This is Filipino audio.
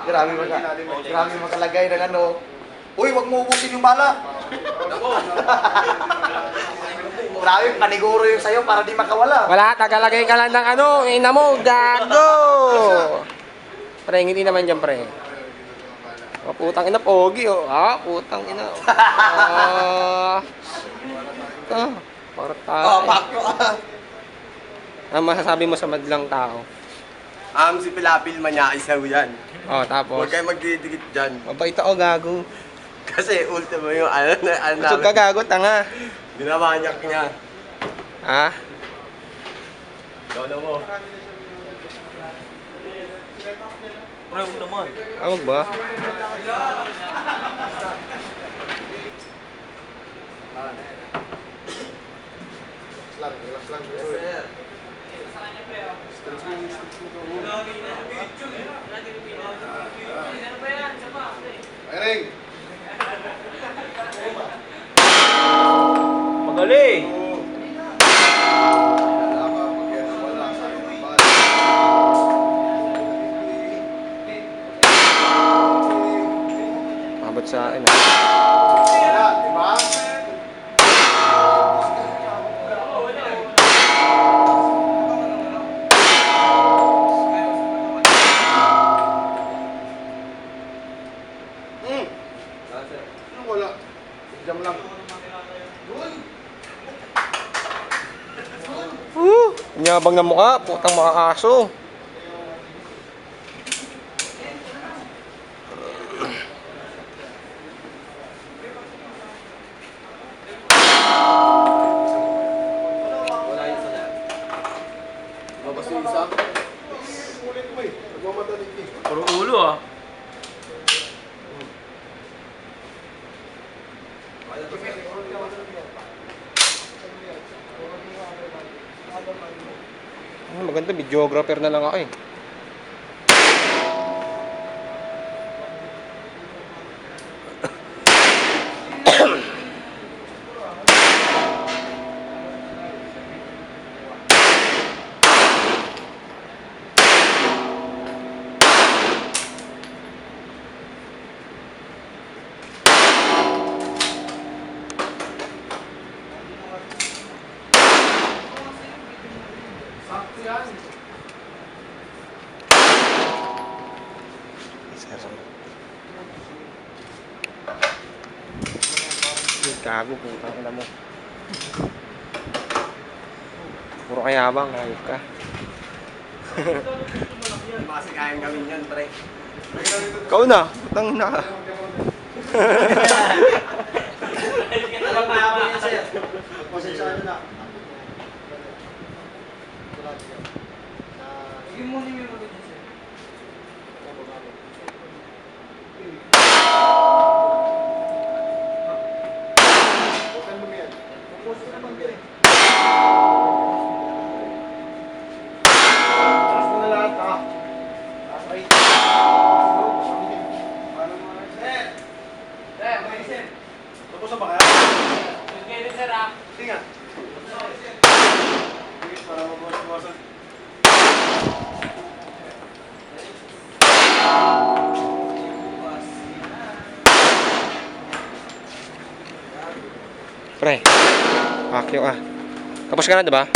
Grabe makalagay ng ano. Uy, wag mo ubusin yung bala. Grabe, paniguro yung sayo para di makawala. Wala, tagalagay ka lang ng ano, ina mo, gago! Pre, hindi naman dyan, pre. Oh, putang ina, pogi, oh. Ah, putang ina. Para tayo. Pakyo. Ano masasabi mo sa madlang tao? Si Pilapil manyaisaw yan. Oh, tapos? Huwag kayo magdidikit dyan. Mabait ako, gago. Kasi ultimo yung ano Busog ka, gago, tanga. binamanyak niya. Ha? Ikaw na mo. Pre, huwag naman. Awag ba? Ering! Magaling! Mabot sa akin, Diba? Wala. Jam lang. Nyabang na mukha, putang makakaso. Wala yung sana. Mabas yung isa. Ulit mo eh. Nagmamadaling eh. Puro ulo ah. Maganda, videographer na lang ako eh. Gago, putang ina mo. Puro kayabang, ayop ka. Hindi ba kasi kayang gawin yan, pre? Ikaw na, putang ina ka. Alam na ako yan, sir. Pasensya na. Sige mo niyo yung ulit, sir. Tapos na ba kaya? Sige, sir ah. Sige. Para mabawas-bawasan. Pre, pakyo ah. Tapos ka na, diba?